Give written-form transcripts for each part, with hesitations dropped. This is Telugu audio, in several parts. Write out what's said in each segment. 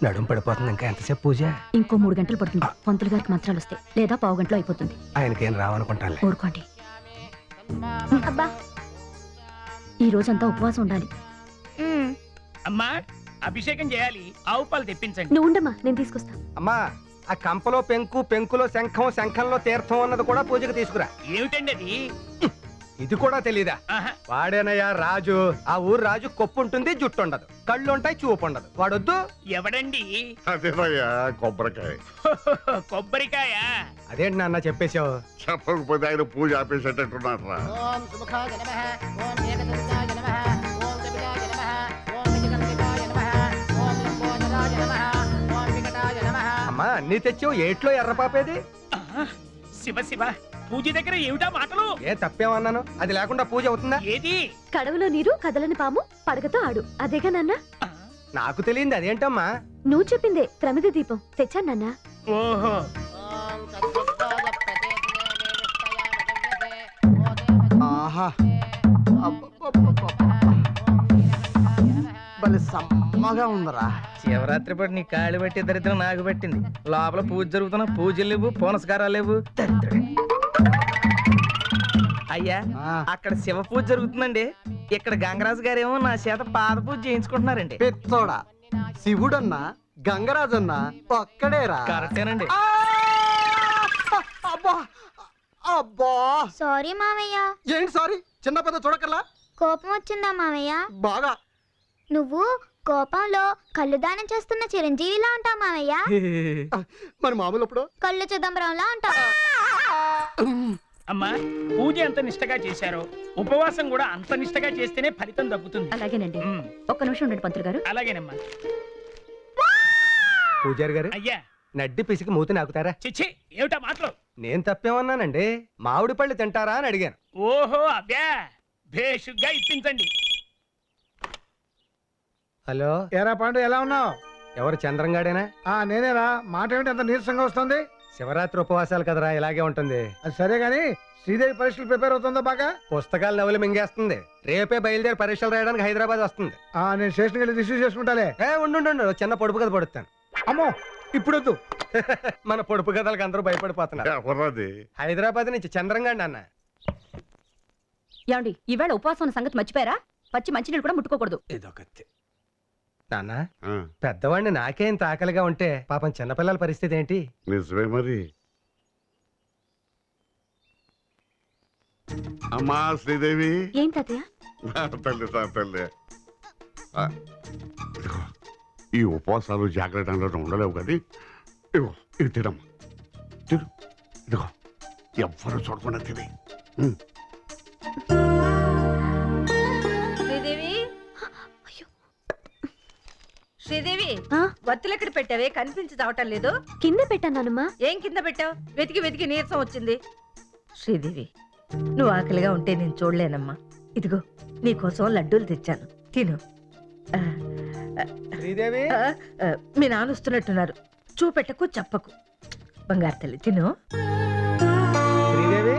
నడుము పడిపోతుంది. ఇంకా ఎంతసేపు పూజ? ఇంకో 3 గంటలు పడుతుంది. పంతులు గారికి మంత్రాలు వస్తాయి, లేదా పావు గంటలో అయిపోతుంది. ఆయనకేం రావనుకుంటాను. ఊరుకోండి. అబ్బా, ఈ రోజంతా ఉపవాసం ఉండాలి. అమ్మా, అభిషేకం చేయాలి. ఆవు పాలు తెప్పించండి. నువ్వు ఉండమ్మా, నేను తీసుకొస్తా. అమ్మా, ఆ కంపలో పెంకు, పెంకులో శంఖం, శంఖంలో తీర్థం అన్నది కూడా పూజకి తీసుకురా. ఏమిటండి అది? ఇది కూడా తెలీదా? వాడేనయ్యా రాజు. ఆ ఊరు రాజు కొప్పు ఉంటుంది, జుట్టు ఉండదు, కళ్ళు ఉంటాయి, చూపు ఉండదు. వాడొద్దు. ఎవడండి? అదేనయ్యా, కొబ్బరికాయ. కొబ్బరికాయ? అదేంటి నాన్న చెప్పేశావు? చెప్పకపోతే ఆయన పూజ ఆపేసేటట్టున్నారు రా. అమ్మా, అన్ని తెచ్చావు. ఏట్లో ఎర్రపాపేది? శివ శివ, పూజ దగ్గర ఏమిటా మాటలు? ఏ తప్పేమన్నాను? అది లేకుండా పూజ అవుతుందా? ఏది? కడవలో నీరు, కదలని పాము, పడగతో ఆడు. అదేగా నాన్న? నాకు తెలియంది అదేంటమ్మా? నువ్వు చెప్పిందే. ప్రమిద దీపం తెచ్చాను నాన్న. ఓహో, ఆహా, భలే సమ్మగా ఉందరా. శివరాత్రి పాటు నీ కాళ్ళు పెట్టి దరిద్రం నాకు పెట్టింది. లోపల పూజ జరుగుతున్నా పూజలు లేవు, పునస్కారాలు లేవు. అయ్యా, అక్కడ శివ పూజ జరుగుతుందండి. ఇక్కడ గంగరాజు గారేమో నా చేత పాద పూజ చేయించుకుంటున్నారండి. పెచ్చోడా, శివుడన్నా గంగరాజన్నా ఒక్కడేరా. కరెక్టేనండి. అబ్బా అబ్బా, సారీ మామయ్య. ఏంటి సారీ? చిన్న పెద్ద చూడకల్లా కోపం వచ్చిందా మామయ్య? బాగా. నువ్వు కోపంలో కళ్ళు దానం చేస్తున్న చిరంజీవిలా ఉంటావు మామయ్య. మరి మామూలు అప్పుడు కళ్ళు చిదంబరంలా ఉంటావు. అమ్మా, పూజ ఎంత నిష్టగా చేశారో ఉపవాసం కూడా అంత నిష్టగా చేస్తేనే ఫలితం దక్కుతుంది. అలాగేనండి. ఒక్క నిమిషం ఉండండి పంతులు గారు. అలాగేనమ్మా. పూజారి గారు, అయ్యా, నడ్డి పిసికి మూతి నాకుతారా? చిచ్చి, ఏమిటా మాటలు? నేను తప్పేమన్నానండి? మామిడి పళ్ళు తింటారా అని అడిగాను. ఓహో, అవ్యా, భేషుగ్గా ఇప్పించండి. హలో, ఏరా పాండు, ఎలా ఉన్నావు? ఎవరు? చంద్రంగాడేనా? నేనేరా. మాట ఏమిటి అంత నీరసంగా వస్తుంది? శివరాత్రి ఉపవాసాలు కదరా, ఇలాగే ఉంటుంది. అది సరే గాని శ్రీదేవి పరీక్షలు ప్రిపేర్ అవుతుందా బాగా? పుస్తకాలు నవలు మింగేస్తుంది. రేపే బయలుదేరి పరీక్షలు రాయడానికి హైదరాబాద్ వస్తుంది. నేను స్టేషన్కి వెళ్ళి రిసీవ్ చేసుకుంటాలే. ఉండు, చిన్న పొడుపు కథ పడుతాను. అమ్మో, ఇప్పుడొద్దు. మన పొడుపు కథలకు అందరూ భయపడిపోతున్నారు. హైదరాబాద్ నుంచి చంద్రంగాడి అన్న. ఏమండి, ఈవేళ ఉపవాసం ఉన్న సంగతి మర్చిపోయారా? పచ్చి మంచినీళ్ళు కూడా ముట్టుకోకూడదు. ఇదొకటి. నాన్న, పెద్దవాడిని నాకే ఇంత ఆకలిగా ఉంటే పాపం చిన్నపిల్లల పరిస్థితి ఏంటి? నిజమే మరి. అమ్మా శ్రీదేవి. ఏం తాతయ్య? తల్లి తల్లి, ఈ ఉపవాసాలు జాగ్రత్తలో ఉండలేవు కానీ ఇదిగో ఇది తినమ్మా. తిను, ఇదిగో ఎవ్వరు చూడకుండా తిని. శ్రీదేవి, వత్తులు ఎక్కడ పెట్టావే? కనిపించి చావటం లేదు. కింద పెట్టానమ్మా. ఏం కింద పెట్టావు? వెతికి వెతికి నీరసం వచ్చింది. శ్రీదేవి, నువ్వు ఆకలిగా ఉంటే నేను చూడలేనమ్మా. ఇదిగో నీకోసం లడ్డూలు తెచ్చాను, తిను. శ్రీదేవి, మీ నాన్న వస్తున్నట్టున్నారు. చూపెట్టకు, చెప్పకు. బంగారు తల్లి, తిను. శ్రీదేవి,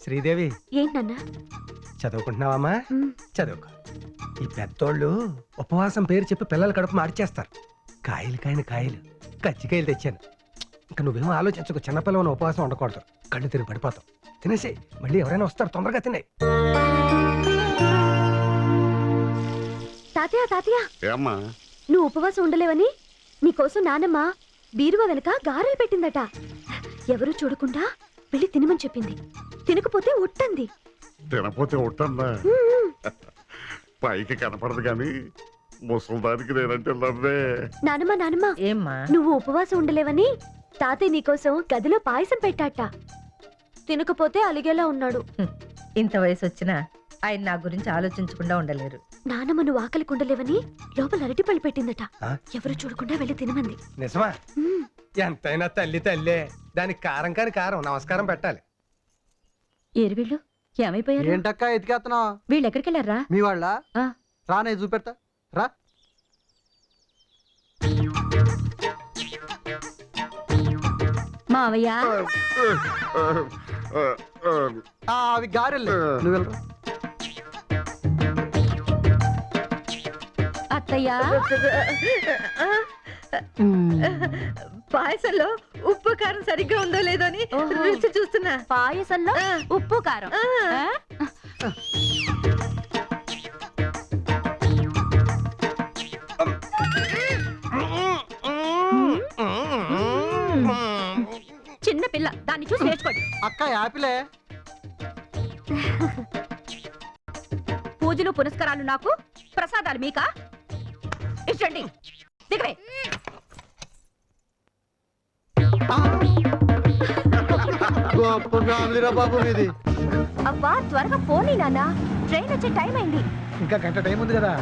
శ్రీదేవి. ఏంటన్నా? చదువుకుంటున్నావమ్మా? చదువుకో. ఈ పెద్దోళ్ళు ఉపవాసం పేరు చెప్పి పిల్లల కడుపు మార్చేస్తారు. కాయలు కాయలు కజ్జికాయలు తెచ్చాను. ఇంకా నువ్వేమో ఆలోచించకు. చిన్నపిల్లవని ఉపవాసం ఉండకూడదు, కళ్ళు తిరిగి పడిపోతావు. తినేసి మళ్ళీ ఎవరైనా వస్తారు, తొందరగా తిన్నాయి. తాతయ్య, నువ్వు ఉపవాసం ఉండలేవని నీకోసం నానమ్మ బీరువా వెనక గారెలు పెట్టిందట. ఎవరు చూడకుండా వెళ్ళి తినమని చెప్పింది. తినకపోతే ఉట్టంది. తినపోతే ఉంటుందా? పైకి కనపడదు కానీ ముసలిదానికి నేనంటే నవ్వే. నానమ్మ, ఏమ్మా, నువ్వు ఉపవాసం ఉండలేవని తాతయ్య నీకోసం గదిలో పాయసం పెట్టాట. తినకపోతే అలిగేలా ఉన్నాడు. ఇంత వయసు వచ్చినా ఆయన నా గురించి ఆలోచించకుండా ఉండలేరు. నానమ్మ నువ్వు ఆకలి ఉండలేవని లోపల అరటిపళ్ళు పెట్టిందట. ఎవరు చూడకుండా వెళ్ళి తినమంది. నిజమా? ఎంతైనా తల్లి తల్లే. దానికి కారం కాని కారం నమస్కారం పెట్టాలి. ఏరు వీళ్ళు ఏమైపోయారు? ఏంటక్క ఎతికేస్తున్నావు? వీళ్ళు ఎక్కడికి వెళ్ళారా? మీ వాళ్ళ రానే చూపెడతా రా. మావయ్య అవి గారెళ్ళే నువ్వు వెళ్ళరా. అత్తయ్య పాయసంలో ఉప్పు కారం సరిగ్గా ఉందో లేదో అని రుచి చూస్తున్నా. పాయసంలో ఉప్పు కారం చిన్న పిల్ల దాన్ని చూసి నేర్చుకోండి. అక్క యాపిలే. పూజలు పునస్కారాలు నాకు, ప్రసాదాలు మీకా? ఇచ్చండి దిగవే. గొప్ప ఫ్యామిలీరా బాబు ఇది. అబ్బా త్వరగా పోనీ నాన్న, ట్రైన్ వచ్చే టైం అయింది. ఇంకా గంట టైం ఉంది కదా.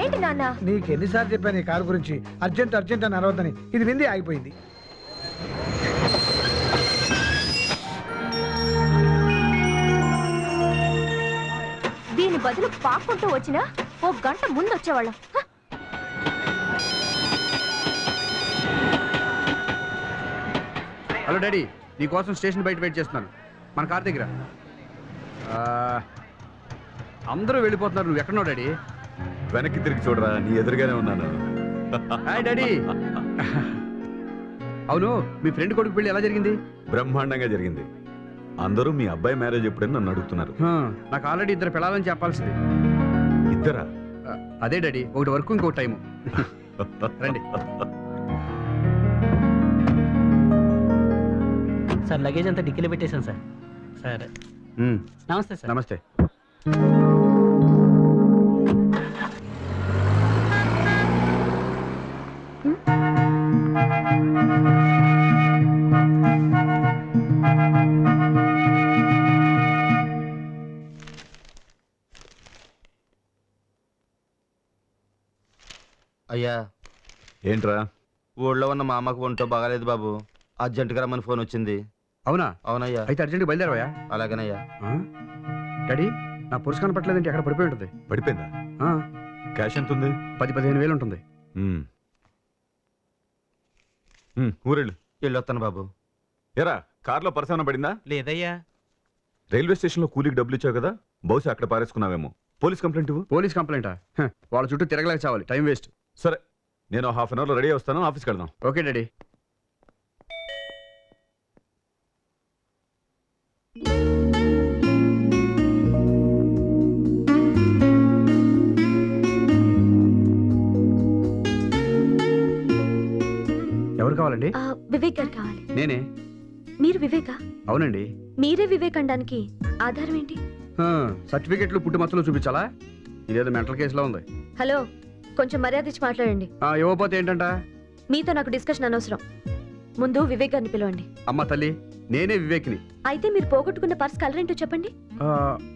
ఏంటి నాన్న? నీకు ఎన్నిసార్లు చెప్పాను ఈ కారు గురించి, అర్జెంట్ అర్జెంట్ అని అరవద్దని. ఇది వింది ఆగిపోయింది. దీని బదులు పాక్కుంటూ వచ్చినా ఓ గంట ముందు వచ్చేవాళ్ళం. హలో డాడీ, నీకోసం స్టేషన్ బయట వెయిట్ చేస్తున్నాను, మన కార్ దగ్గర. అందరూ వెళ్ళిపోతున్నారు, నువ్వు ఎక్కడున్నావు డాడీ? వెనక్కి తిరిగి చూడరా, నీ ఎదురుగానే ఉన్నాను. Hi daddy. అవును, మీ ఫ్రెండ్ కొడుకు పెళ్లి ఎలా జరిగింది? బ్రహ్మాండంగా జరిగింది. అందరూ మీ అబ్బాయి మ్యారేజ్ ఎప్పుడని నన్ను అడుగుతున్నారు. నాకు ఆల్రెడీ ఇద్దరు పిల్లలని చెప్పాల్సింది. ఇద్దరా? అదే డాడీ, ఒకటి వర్క్ ఇంకొక టైము. రండి. సార్ లగేజ్ అంతా డిక్కీలో పెట్టేశాను సార్. సరే నమస్తే సార్. నమస్తే. అయ్యా ఏంట్రా? ఊళ్ళో ఉన్న మా అమ్మకు ఒంటో బాగాలేదు బాబు, అర్జెంటుగా రమ్మని ఫోన్ వచ్చింది. అవునా? అవునయ్యా. అయితే అర్జెంట్గా బయలుదేరవయ్యా. అలాగేనయ్యా. డాడీ, నా పురుషు కనపట్లేదంటే ఎక్కడ పడిపోయి ఉంటుంది. పడిపోయిందా? క్యాష్ ఎంత ఉంది? 10-15 వేలు ఉంటుంది. ఊరెళ్ళు. వెళ్ళొస్తాను బాబు. ఎరా, కార్లో పర్సన పడిందా? లేదయ్యా. రైల్వే స్టేషన్లో కూలీకి డబ్బులు ఇచ్చావు కదా, బహుశా అక్కడ పారేసుకున్నావేమో. పోలీస్ కంప్లైంట్ ఇవ్వు. పోలీస్ కంప్లైంటా? వాళ్ళ చుట్టూ తిరగలేక చావాలి, టైం వేస్ట్. సరే, నేను హాఫ్ అన్ అవర్లో రెడీ వస్తాను, ఆఫీస్కి వెళ్దాం. Okay daddy. ఎవరు కావాలండి? వివేక్ గారు కావాలి. నేనే. మీరు వివేకా? అవునండి. మీరే వివేక్ అనడానికి ఆధారం ఏంటి? సర్టిఫికెట్లు పుట్టుమచ్చలు చూపించాలా? ఇదేదో మెంటల్ కేసులో ఉంది. హలో, కొంచెం మర్యాద ఇచ్చి మాట్లాడండి. ఇవ్వకపోతే ఏంటంట? మీతో నాకు డిస్కషన్ అనవసరం. ముందు వివేక్ గారిని పిలవండి. అమ్మ తల్లి, నేనే వివేక్ని. అయితే మీరు పోగొట్టుకున్న పర్స్ కలర్ ఏంటో చెప్పండి.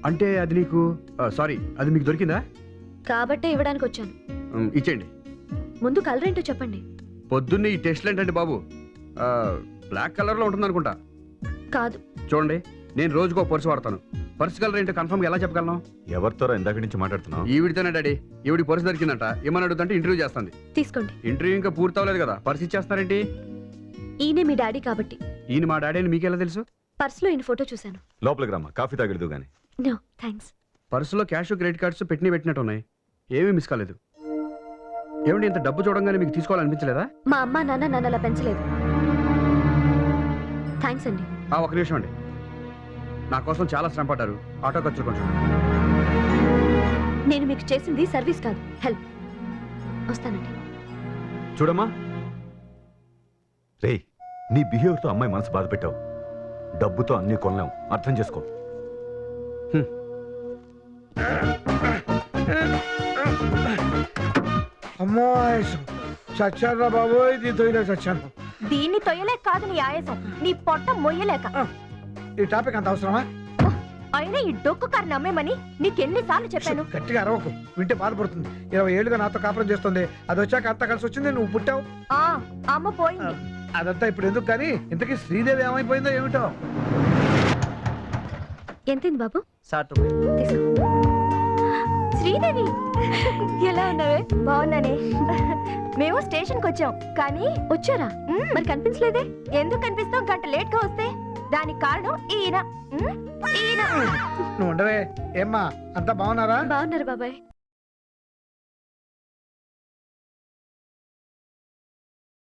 అంటే అది నీకు సారీ, అది మీకు దొరికిందా? కాబట్టే ఇవ్వడానికి వచ్చాను. ఇచ్చేయండి. ముందు కలర్ ఏంటో చెప్పండి. పొద్దున్నే ఈ టెస్ట్లు ఏంటండి బాబు? బ్లాక్ కలర్లో ఉంటుంది అనుకుంటా. కాదు. చూడండి, నేను రోజుకో పర్సు వాడతాను. పర్సు కలర్ ఏంటో కన్ఫర్మ్గా ఎలా చెప్పగలను? ఎవరితో ఇందాక నుంచి మాట్లాడుతున్నావు? ఈవిడితోనే డాడీ. ఈవిడి పర్సు దొరికిందంట, ఏమని అడుగుతుంటే ఇంటర్వ్యూ చేస్తుంది. తీసుకోండి. ఇంటర్వ్యూ ఇంకా పూర్తి అవ్వలేదు కదా, పర్సు ఇచ్చేస్తున్నారేంటి? ఈయనే మీ డాడీ కాబట్టి. ఈయన మా డాడీ అని మీకెలా తెలుసు? పర్సులో ఈయన ఫోటో చూశాను. లోపలికి రమ్మా, కాఫీ తాగలేదు కానీ. No thanks. పర్సులో క్యాష్, క్రెడిట్ కార్డ్స్ పెట్టినట్టు ఉన్నాయి, ఏమీ మిస్ కాలేదు. ఏమండి, ఇంత డబ్బు చూడంగానే మీకు తీసుకోవాలనిపించలేదా? మా అమ్మ నాన్న నన్ను అలా పెంచలేదు. థ్యాంక్స్ అండి. ఒక నిమిషం అండి, నా కోసం చాలా శ్రమ పడ్డారు, ఆటో ఖర్చులు కొంచెం. నేను మీకు చేసింది సర్వీస్ కాదు, హెల్ప్. వస్తానండి. చూడమ్మా రే, నీ బిహేవియర్తో అమ్మాయి మనసు బాధ పెట్టావు. డబ్బుతో అన్ని కొనలేం, అర్థం చేసుకో. అమ్మో చచ్చారా బాబు, ఇది తొయ్యలే చచ్చాను. దీన్ని తొయ్యలేక కాదు నీ ఆయాసం, నీ పొట్ట మొయ్యలేక. ఈ టాపిక్ అంత అవసరమా? అయినా ఈ డొక్కు కారు నమ్మేమని నీకెన్నిసార్లు చెప్పాను? గట్టిగా అరవకు, వింటే బాధపడుతుంది. 20 ఏళ్ళుగా నాతో కాపురం చేస్తుంది, అది వచ్చాక అంతా కలిసి వచ్చింది, నువ్వు పుట్టావు. అమ్మ పోయింది. అదంతా ఇప్పుడు ఎందుకు కానీ, ఇంతకీ శ్రీదేవి ఏమైపోయిందో ఏమిటో. ఎంతైంది బాబు? సార్ తీసుకో. శ్రీదేవి ఎలా ఉన్నావే? బాగున్నానే. మేము స్టేషన్కి వచ్చాం కానీ వచ్చారా? మరి కనిపించలేదే? ఎందుకు కనిపిస్తాం? గంట లేట్ గా వస్తే దానికి కారణం ఈయన. ఈయన నువ్వు ఉండవే. ఏమ్మా అంతా బాగున్నారా? బాగున్నారు బాబాయ్.